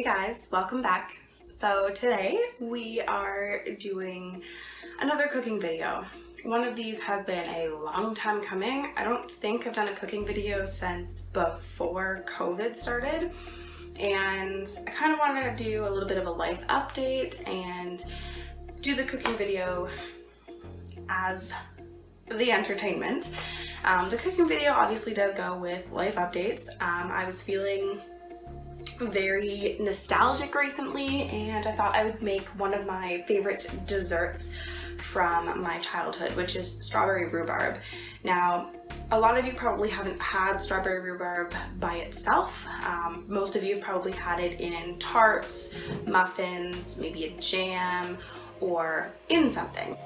Hey guys, welcome back. So today we are doing another cooking video. One of these has been a long time coming. I don't think I've done a cooking video since before COVID started, and I kind of wanted to do a little bit of a life update and do the cooking video as the entertainment. The cooking video obviously does go with life updates. I was feeling very nostalgic recently, and I thought I would make one of my favorite desserts from my childhood, which is strawberry rhubarb. Now, a lot of you probably haven't had strawberry rhubarb by itself. Most of you have probably had it in tarts, muffins, maybe a jam, or in something.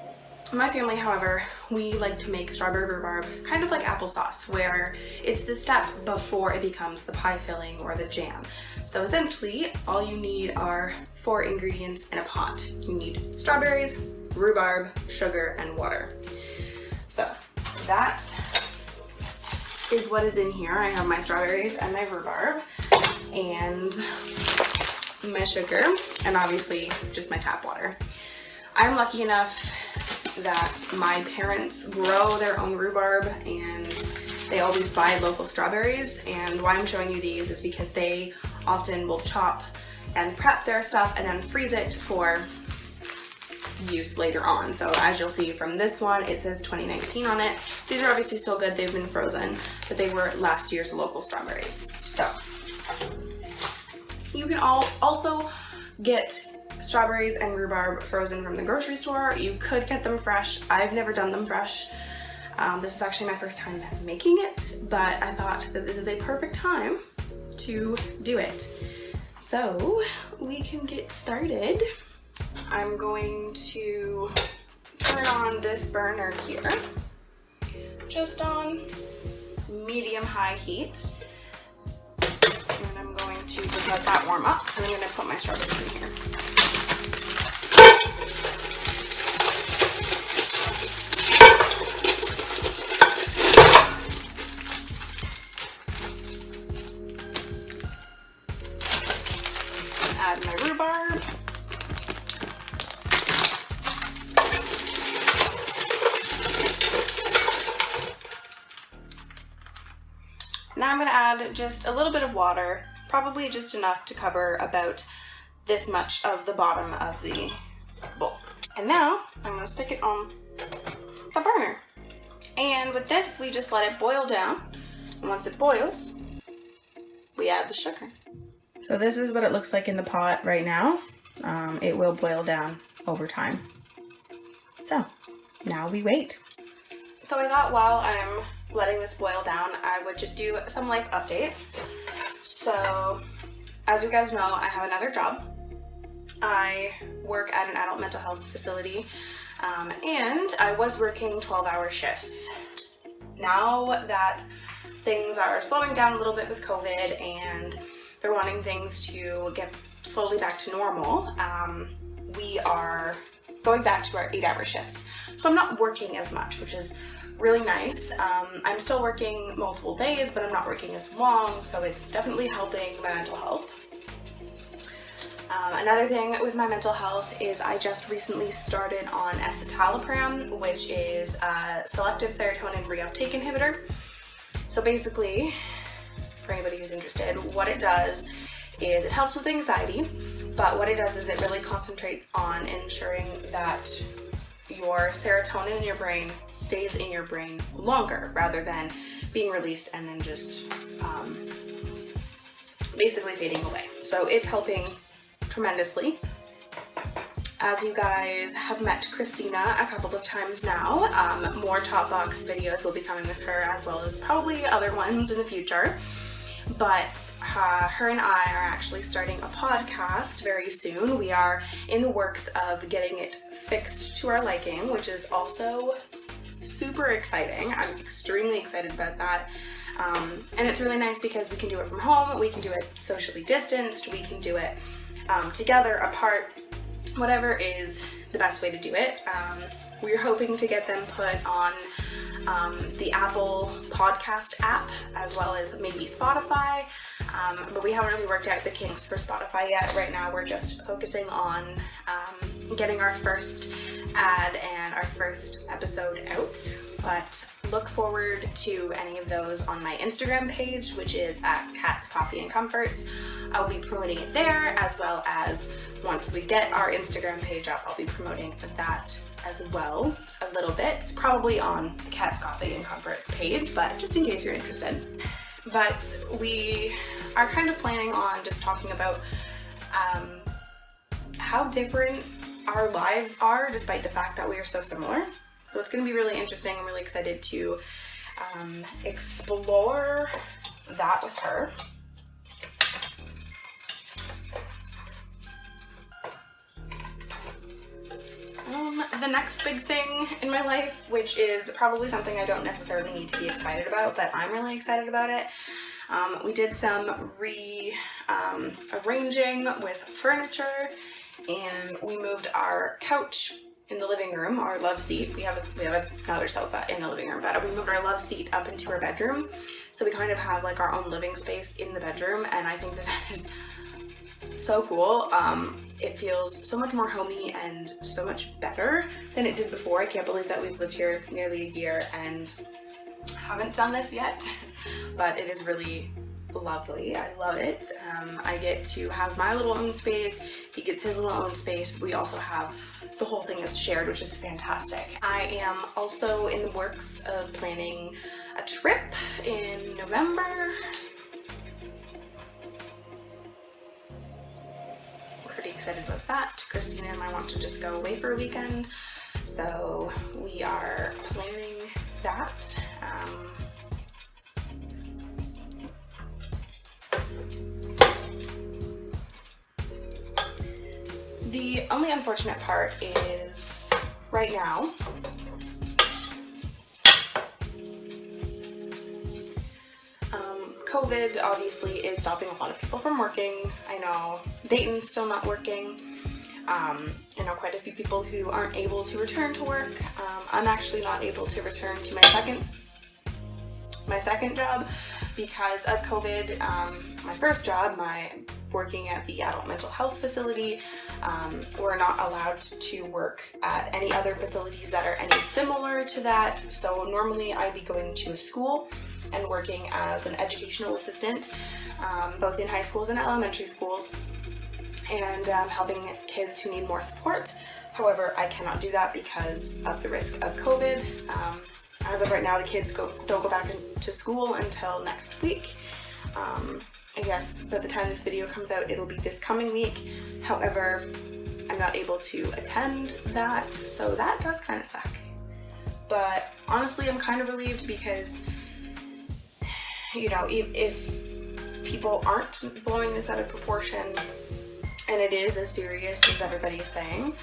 My family, however, we like to make strawberry rhubarb kind of like applesauce, where it's the step before it becomes the pie filling or the jam. So essentially, all you need are 4 ingredients in a pot. You need strawberries, rhubarb, sugar, and water. So that is what is in here. I have my strawberries and my rhubarb and my sugar, and obviously just my tap water. I'm lucky enough that my parents grow their own rhubarb, and they always buy local strawberries. And why I'm showing you these is because they often will chop and prep their stuff and then freeze it for use later on. So as you'll see from this one, it says 2019 on it. These are obviously still good, they've been frozen, but they were last year's local strawberries. So you can also get strawberries and rhubarb frozen from the grocery store. You could get them fresh. I've never done them fresh. This is actually my first time making it, but I thought that this is a perfect time to do it. So we can get started. I'm going to turn on this burner here, just on medium-high heat. And I'm going to just let that warm up, and I'm going to put my strawberries in here. Add my rhubarb. Now I'm going to add just a little bit of water, probably just enough to cover about this much of the bottom of the bowl. And now I'm going to stick it on the burner. And with this, we just let it boil down. And once it boils, we add the sugar. So this is what it looks like in the pot right now. It will boil down over time. So now we wait. So I thought while I'm letting this boil down, I would just do some life updates. So as you guys know, I have another job. I work at an adult mental health facility, and I was working 12-hour shifts. Now that things are slowing down a little bit with COVID and they're wanting things to get slowly back to normal, we are going back to our 8-hour shifts. So I'm not working as much, which is really nice. I'm still working multiple days, but I'm not working as long, so it's definitely helping my mental health. Another thing with my mental health is I just recently started on escitalopram, which is a selective serotonin reuptake inhibitor. So basically, for anybody who's interested, what it does is it helps with anxiety, but what it does is it really concentrates on ensuring that your serotonin in your brain stays in your brain longer rather than being released and then just basically fading away. So it's helping tremendously. As you guys have met Christina a couple of times now, more Top Box videos will be coming with her, as well as probably other ones in the future. But her and I are actually starting a podcast very soon. We are in the works of getting it fixed to our liking, which is also super exciting. I'm extremely excited about that. And it's really nice because we can do it from home, we can do it socially distanced, we can do it together, apart, whatever is the best way to do it. We're hoping to get them put on the Apple podcast app, as well as maybe Spotify. but we haven't really worked out the kinks for Spotify yet. Right now we're just focusing on getting our first ad and our first episode out, but look forward to any of those on my Instagram page, which is at Cats Coffee and Comforts. I'll be promoting it there, as well as once we get our Instagram page up, I'll be promoting that as well a little bit, probably on the Cats Coffee and Comforts page, but just in case you're interested. But we are kind of planning on just talking about how different our lives are despite the fact that we are so similar. So it's going to be really interesting. I'm really excited to explore that with her. The next big thing in my life, which is probably something I don't necessarily need to be excited about, but I'm really excited about it. We did some arranging with furniture, and we moved our couch in the living room, our love seat. We have another sofa in the living room, but we moved our love seat up into our bedroom. So we kind of have like our own living space in the bedroom, and I think that is so cool. It feels so much more homey and so much better than it did before. I can't believe that we've lived here nearly a year and haven't done this yet, but it is really lovely. I love it. I get to have my little own space. He gets his little own space. We also have the whole thing is shared, which is fantastic. I am also in the works of planning a trip in November. Excited about that. Christina and I want to just go away for a weekend, so we are planning that. The only unfortunate part is right now COVID obviously is stopping a lot of people from working. I know Dayton's still not working. I know quite a few people who aren't able to return to work. I'm actually not able to return to my second job because of COVID. My first job, working at the adult mental health facility, we're not allowed to work at any other facilities that are any similar to that. So normally I'd be going to a school and working as an educational assistant, both in high schools and elementary schools, and helping kids who need more support. However, I cannot do that because of the risk of COVID. As of right now, the kids don't go back to school until next week. I guess by the time this video comes out, it'll be this coming week. However, I'm not able to attend that, so that does kind of suck. But honestly, I'm kind of relieved because, you know, if people aren't blowing this out of proportion, and it is as serious as everybody is saying,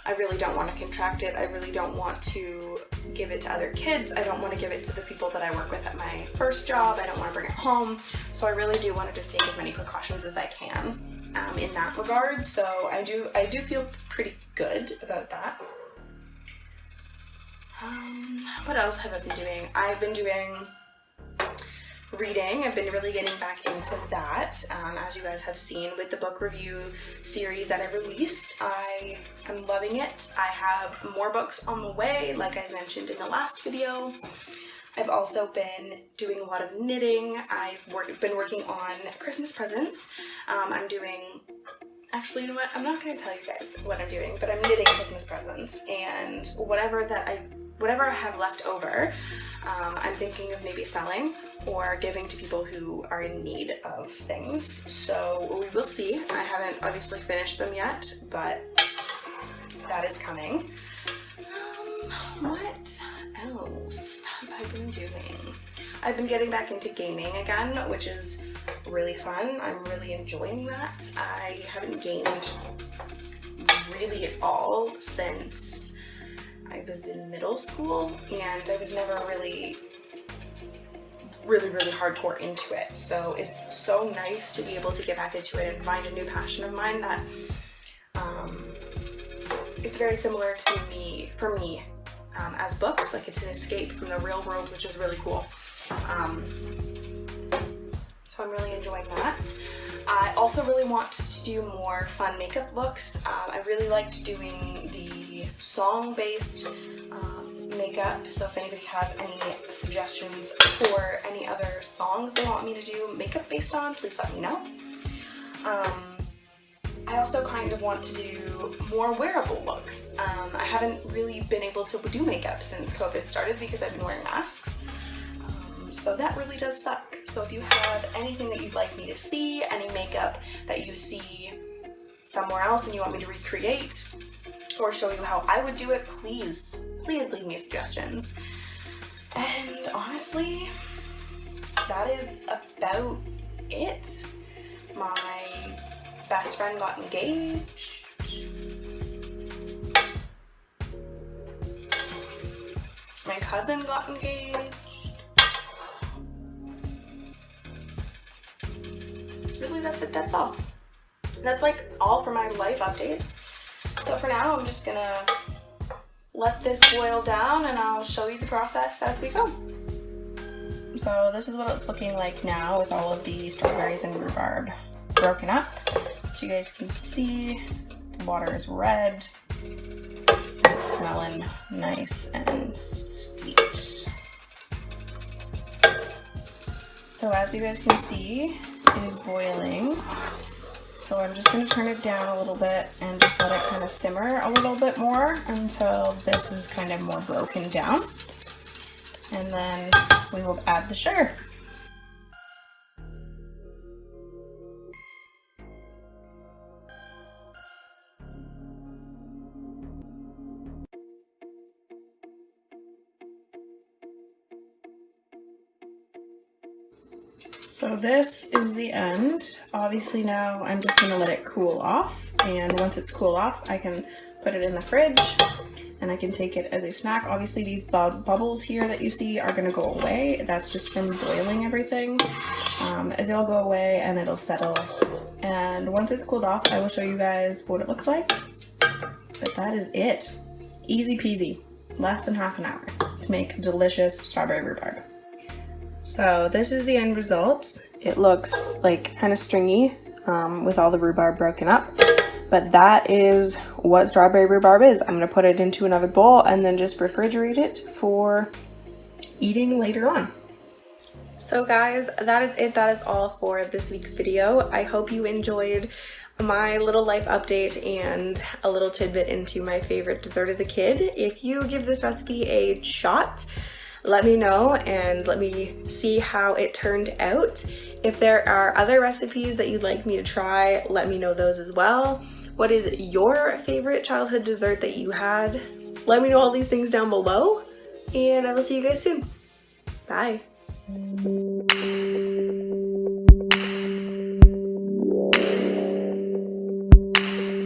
I really don't want to contract it. I really don't want to give it to other kids. I don't want to give it to the people that I work with at my first job. I don't want to bring it home. So I really do want to just take as many precautions as I can in that regard. So I do feel pretty good about that. What else have I been doing? I've been doing reading. I've been really getting back into that, as you guys have seen with the book review series that I released. I am loving it. I have more books on the way, like I mentioned in the last video. I've also been doing a lot of knitting. I've been working on Christmas presents. Actually, you know what? I'm not going to tell you guys what I'm doing, but I'm knitting Christmas presents, and whatever I have left over, I'm thinking of maybe selling or giving to people who are in need of things. So we will see. I haven't obviously finished them yet, but that is coming. What else have I been doing? I've been getting back into gaming again, which is really fun. I'm really enjoying that. I haven't gamed really at all since I was in middle school, and I was never really hardcore into it. So it's so nice to be able to get back into it and find a new passion of mine that it's very similar to me, for me, as books. Like, it's an escape from the real world, which is really cool. So I'm really enjoying enjoying that. I also really want to do more fun makeup looks. I really liked doing the song-based makeup, so if anybody has any suggestions for any other songs they want me to do makeup based on, please let me know. I also kind of want to do more wearable looks. I haven't really been able to do makeup since COVID started because I've been wearing masks. So that really does suck. So if you have anything that you'd like me to see, any makeup that you see somewhere else and you want me to recreate or show you how I would do it, please leave me suggestions. And honestly, that is about it. My best friend got engaged. My cousin got engaged. Really, that's it, that's all. That's like all for my life updates. So for now, I'm just gonna let this boil down and I'll show you the process as we go. So this is what it's looking like now with all of the strawberries and rhubarb broken up. So you guys can see the water is red. It's smelling nice and sweet. So as you guys can see, it is boiling. So I'm just going to turn it down a little bit and just let it kind of simmer a little bit more until this is kind of more broken down. And then we will add the sugar. So this is the end. Obviously now I'm just gonna let it cool off, and once it's cooled off I can put it in the fridge and I can take it as a snack. Obviously these bubbles here that you see are gonna go away. That's just from boiling everything. They'll go away and it'll settle. And once it's cooled off, I will show you guys what it looks like. But that is it. Easy peasy. Less than half an hour to make delicious strawberry rhubarb. So this is the end result. It looks like kind of stringy with all the rhubarb broken up, but that is what strawberry rhubarb is. I'm gonna put it into another bowl and then just refrigerate it for eating later on. So guys, that is it. That is all for this week's video. I hope you enjoyed my little life update and a little tidbit into my favorite dessert as a kid. If you give this recipe a shot, let me know and let me see how it turned out. If there are other recipes that you'd like me to try, let me know those as well. What is your favorite childhood dessert that you had? Let me know all these things down below, and I will see you guys soon. Bye.